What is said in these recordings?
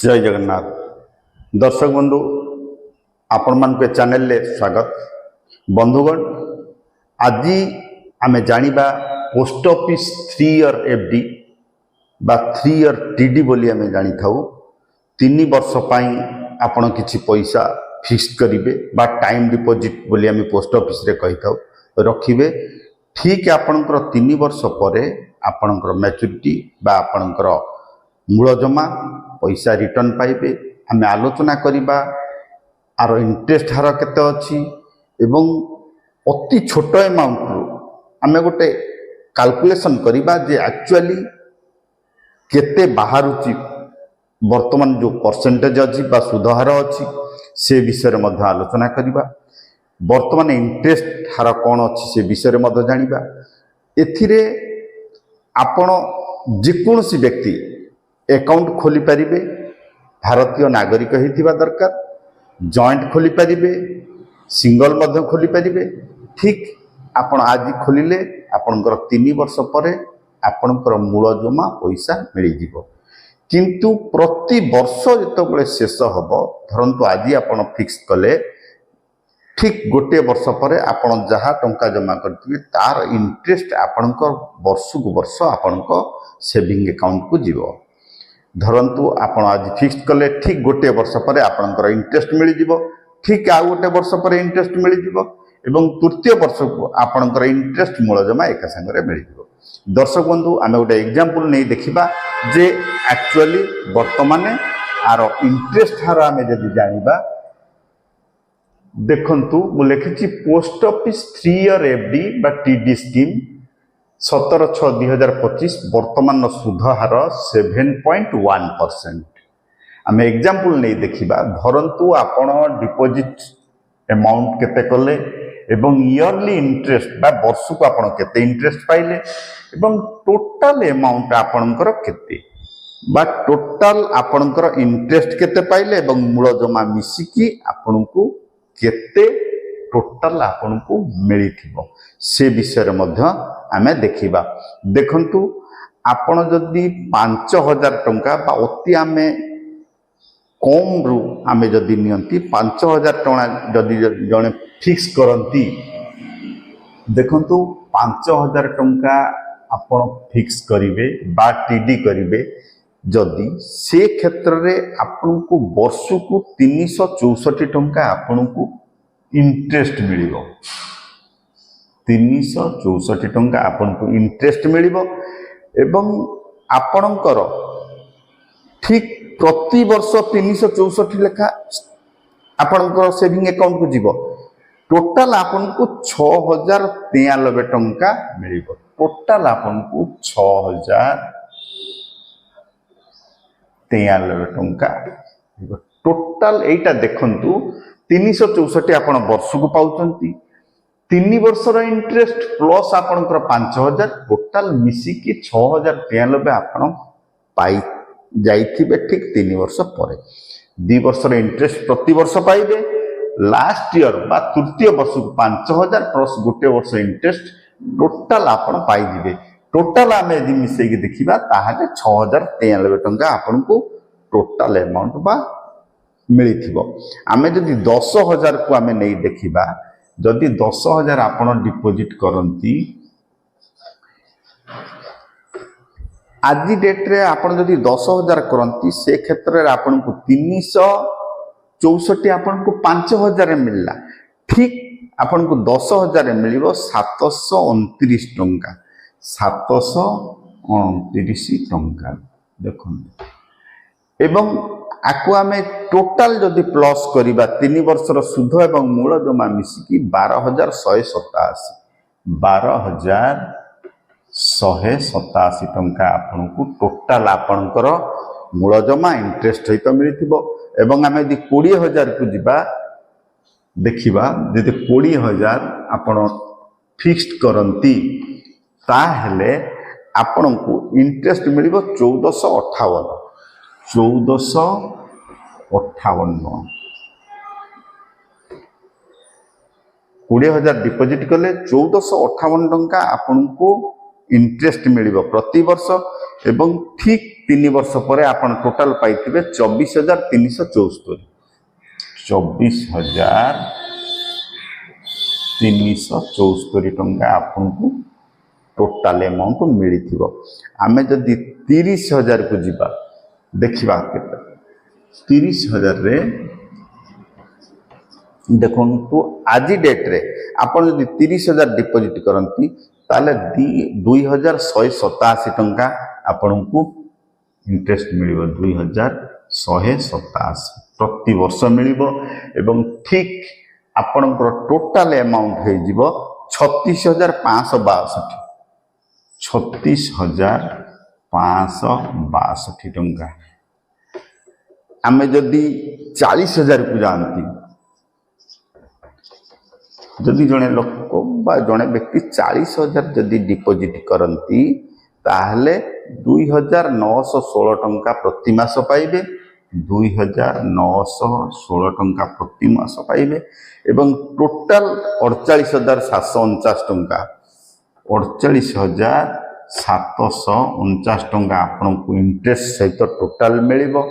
जय जगन्नाथ दर्शक बंधु आपण मान चैनल ले स्वागत। बंधुगण आज आमे जानिबा पोस्ट ऑफिस 3 ईयर एफडी बा 3 ईयर टीडी बोली आमे जानि थाउ। 3 वर्ष पई आपण किछि पैसा फिक्स करिवे बा टाइम डिपॉजिट बोली आमे पोस्ट ऑफिस रे कहि थाउ रखिबे। ठीक आपणकर 3 वर्ष परे आपणकर मैच्योरिटी बा आपणकर मूल जमा पैसा रिटर्न पाइबे। आमे आलोचना करिबा आरो इंटरेस्ट हार केते अछि एवं अति छोट अमाउंट रु आमे गोटे कैलकुलेशन करिबा जे एक्चुअली केते बाहरुची वर्तमान जो परसेंटेज अछि बा सुधहार अछि से विषय मध्ये आलोचना करिबा। वर्तमान इंटरेस्ट हार कोन अछि से विषय मध्ये जानिबा। एथिरे आपण जेकोसी व्यक्ति अकाउंट खोली पारिबे, भारतीय नागरिक होइथिबा दरकार, जॉइंट खोली पारिबे, सिंगल मध्य खोली पारिबे। ठीक आपण आज खोलिले आपणकर 3 वर्ष परे आपणकर मूल जमा पैसा मिल जिवो। किंतु प्रति वर्ष जतबेले शेष हबो धरंतु आज आपण फिक्स कले ठीक गोटे वर्ष परे आपण जहा टंका जमा करथिबे तार इंटरेस्ट आपणकर वर्ष को वर्ष आपणको सेविंग अकाउंट को जीवो। धरंतु आपण आज फिक्स कले ठीक गोटे वर्ष परे आपणकर इंटरेस्ट मिल जिवो। ठीक आ गोटे वर्ष परे इंटरेस्ट मिल जिवो एवं तृतीय वर्ष को आपणकर इंटरेस्ट मूल जमा एक संगे मिल जिवो। दर्शक बंधु आमे गोटे एग्जांपल नै देखिबा जे एक्चुअली वर्तमान आरो इंटरेस्ट हार आमे जदि जानिबा। देखंतु मु लिखिछि पोस्ट ऑफिस 3 ईयर एफडी बा टीडी स्कीम 17/6/2025 वर्तमान सुधहार 7.1%। आम एग्जांपल नहीं देखिबा। धरंतु आपण डिपॉजिट अमाउंट केते कले एवं ईयरली इंटरेस्ट बा वर्ष को आपण केते इंटरेस्ट पाइले एवं टोटल अमाउंट आपणकर केते बा टोटल आपणकर इंटरेस्ट केते पाइले एवं मूल जमा मिसिकी आपणको केते टोटल आपणको मिलिथिबो से विषय मध्ये आमे देखिबा। देखंतु आपण जदि 5000 टंका बा अति आमे कम रु आमे जदि नियंती 5000 टंका जदि जने फिक्स करंती। देखंतु 5000 टंका आपण फिक्स करिवे बा टीडी करिवे जदि से क्षेत्र रे आपनको वर्ष को 364 टंका आपनको इंटरेस्ट मिलिबो। 364 टंका आपनको इंटरेस्ट मिलिबो एवं आपणकर ठीक प्रति वर्ष 364 लेखा आपणकर सेविंग अकाउंट को जीवो। टोटल आपनको 6093 टंका मिलिबो। टोटल आपनको 6093 टंका टोटल एटा देखंतु 364 आपण वर्ष को पाउचंती। 3 वर्षर इंटरेस्ट प्लस आपणकर 5000 टोटल मिसिकी 6093 आपण पाई जाइथिबे। ठीक 3 वर्ष परे 2 वर्षर इंटरेस्ट प्रति वर्ष पाइबे। लास्ट ईयर बा तृतीय वर्ष को 5000 प्लस गोटे वर्ष इंटरेस्ट टोटल आपण पाई दिबे। टोटल आमे यदि मिसेई के देखिबा ताहाले 6093 टंका आपण को टोटल अमाउंट बा मिलिथिबो। आमे जदि 10000 को आमे नै देखिबा, जदि 10000 आपण डिपॉजिट करंती आज डेट रे आपण जदि 10000 करंती से क्षेत्र रे आपण को 364 आपण को 5000 मिलला। ठीक आपण को 10000 मिलिबो 729 टंका। 729 टंका देखो एवं आकु आमे टोटल जदि प्लस करिबा 3 वर्षर सुध एवं मूल जमा मिसिकी 12187 12187 टंका आपनको टोटल आपणकर मूल जमा इंटरेस्ट सहित मिलिथिबो। एवं आमे यदि 20000 को जिबा देखिबा यदि 20000 आपण फिक्स्ड करंती ताहेले आपनको इंटरेस्ट मिलिबो 1458 20,000 डिपॉजिट कले 1458 टंका आपनको इंटरेस्ट मिलिबो प्रति वर्ष एवं ठीक 3 वर्ष पर आपण टोटाल पाइथिबे 24,374 24,374 टंका आपनको टोटाल अमाउंट मिलिथिबो। आमे जदि 30,000 को जीवा देखिबा केते 30,000 रे देखंतु आज डेट रे आपण जदि 30,000 डिपॉजिट करंती ताले 2,187 टंका आपनको इंटरेस्ट मिलिबो 2,187 प्रति वर्ष मिलिबो एवं ठीक आपणकर टोटाल अमाउंट हे जिवो 36,562 36,562 टंका। आमे जदि 40,000 को जानती जदि जड़े लोक बा जड़े व्यक्ति 40,000 जदि डिपॉजिट करती ताहले 2,916 टंका प्रति मास पाइबे 2,916 टंका प्रति मास पाइबे एवं टोटाल 48,749 टंका 48,749 टंका आपको इंटरेस्ट सहित टोटाल मिलिबो।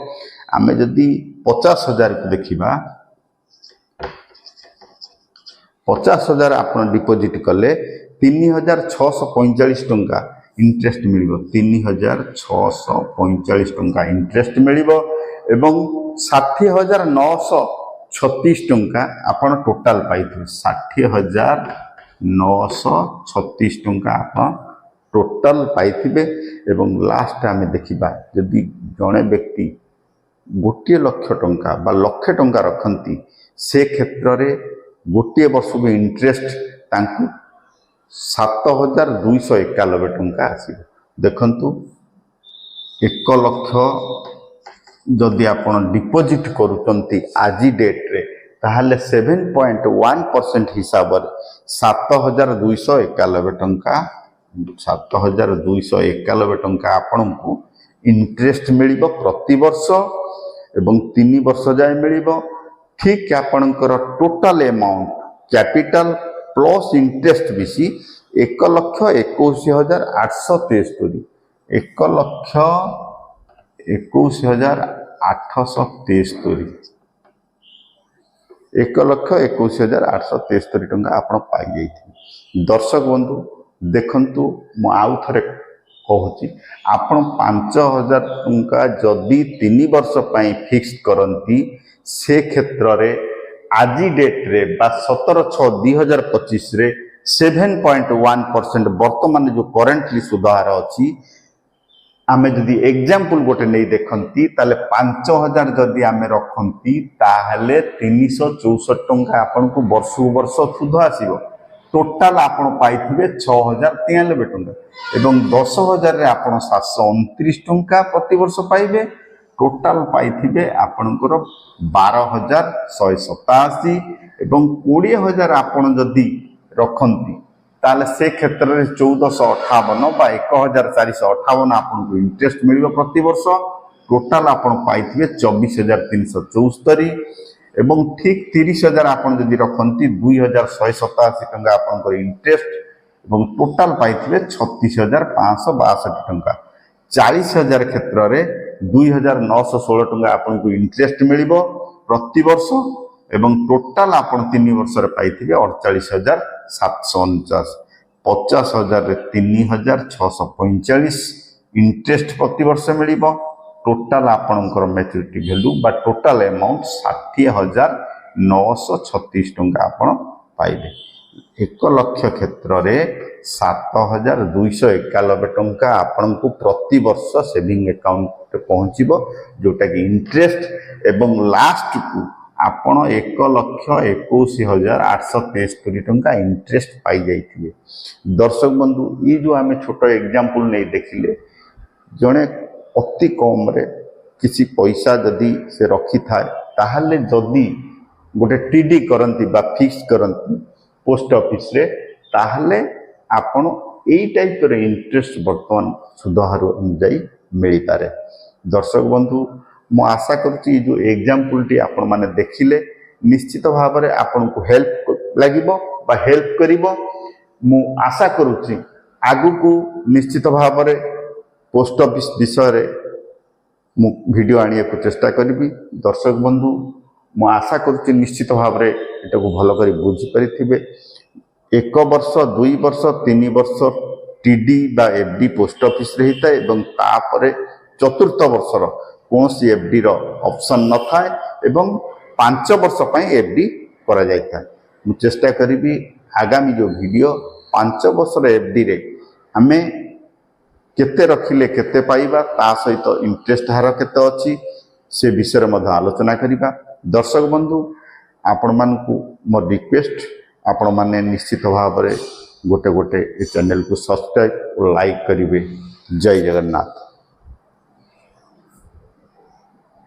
आमे जदि 50,000 को देखिबा 50,000 आप डिपॉजिट कले 3,645 टंका इंटरेस्ट मिलिबो 3,645 टंका इंटरेस्ट मिलिबो एवं 60,936 टंका आपण टोटाल पाइथिबे 60,936 टंका आपण टोटाल पाइथिबे एवं लास्ट आमे देखिबा जदि जणे व्यक्ति 1 लाख टंका बा लक्ष टंका रखंती से क्षेत्र रे गोटे वर्ष को इंटरेस्ट तांकु 7,291 टंका आसीबो। देखंतु 1 लाख जदि आपण डिपॉजिट करूचंती आज डेट रे ताहले 7.1% हिसाब रे 7,291 टंका 7,291 टंका आपनकु इंटरेस्ट मिलिबो प्रति वर्ष एवं 3 वर्ष जाय मिलिबो। ठीक आपणकर total amount capital plus interest बेसी 1,21,873 1,21,873 1,21,873 टंका आपण पाई जाइथि। दर्शक बंधु देखंतु मु आउ थरे कहूची आपण 5,000 टंका जदि 3 वर्ष पई फिक्स करंती से क्षेत्र रे आज डेट रे बा 17/6/2025 रे 7.1% वर्तमान जो करेंटली सुधार अछि आमे जदि एग्जांपल गोटे नहीं देखंती ताले 5,000 जदि आमे रखंती ताहले 364 टंका आपन को वर्ष वर्ष सुध आसीबो टोटाल आपण पाइथिबे 6,093 टंका एवं 10,000 रे आपण 729 टंका प्रति वर्ष पाइबे टोटाल पाइथिबे आपणकर 12,187 एवं 20,000 आपण जदि रखंती ताले से क्षेत्र में 1,458 बा 1,458 आपन को इंटरेस्ट मिलिबो प्रति वर्ष टोटाल आपण पाइथिबे 24,374 एवं ठीक 30,000 आपन जदि रखंती 2,187 टंका आपन को इंटरेस्ट एवं टोटाल पाइथिबे 36,562 टंका 40,000 क्षेत्र में 2,916 टंका आपन को इंटरेस्ट मिलिबो प्रति वर्ष एवं टोटाल आपन 3 वर्ष रे पाइथिबे 48,749 50,000 रे 3,645 इंटरेस्ट प्रति वर्ष मिलिबो टोटाल आपनकर मैच्योरिटी वैल्यू बा टोटाल अमाउंट 60,936 टंका आपन पाइबे 1 लाख क्षेत्र रे 7,291 टंका आपन को प्रति वर्ष सेविंग अकाउंट पहुंचीबो जोटा कि इंटरेस्ट एवं लास्ट को आपण 1,21,873 टंका इंटरेस्ट पाई जाइथिबे। दर्शक बंधु ये जो आमे छोट एग्जांपल नहीं देखिले जने अति कम रे किसी पैसा जदि से रखी थाए ताहले जदि गोटे टीडी करंती बा फिक्स करंती पोस्ट ऑफिस रे ताहले आपण एई टाइप रे इंटरेस्ट वर्तमान सुधार अनुसार मिल पारे। दर्शक बंधु मु आशा करुच्ची जो एग्जांपल टी आपण माने देखिले निश्चित भाव में आपन को हेल्प लागिबो बा हेल्प करिवो। मु आशा करुच्ची आगु निश्चित भाव में पोस्ट ऑफिस विषय मु वीडियो आने को चेष्टा करी। दर्शक बंधु मु आशा करुच्ची निश्चित भाव में एटा को भल कर बुझीपारे। 1 वर्ष 2 वर्ष 3 वर्ष टीडी बा एफडी पोस्ट ऑफिस रे होता है, तापर चतुर्थ वर्षर कौन सी एफडी रो ऑप्शन न थाए एवं 5 वर्ष पई एफडी करा जाय था। मु चेष्टा करी आगामी जो वीडियो 5 वर्ष एफडी रे आमे केते रखिले केते पाइबा ता सहित इंटरेस्ट हार केते अछि से विषय में आलोचना करिबा। दर्शक बंधु आपण मानकु मोर रिक्वेस्ट आपण माने निश्चित भाव में गोटे गोटे चैनल को सब्सक्राइब और लाइक करिवे। जय जगन्नाथ।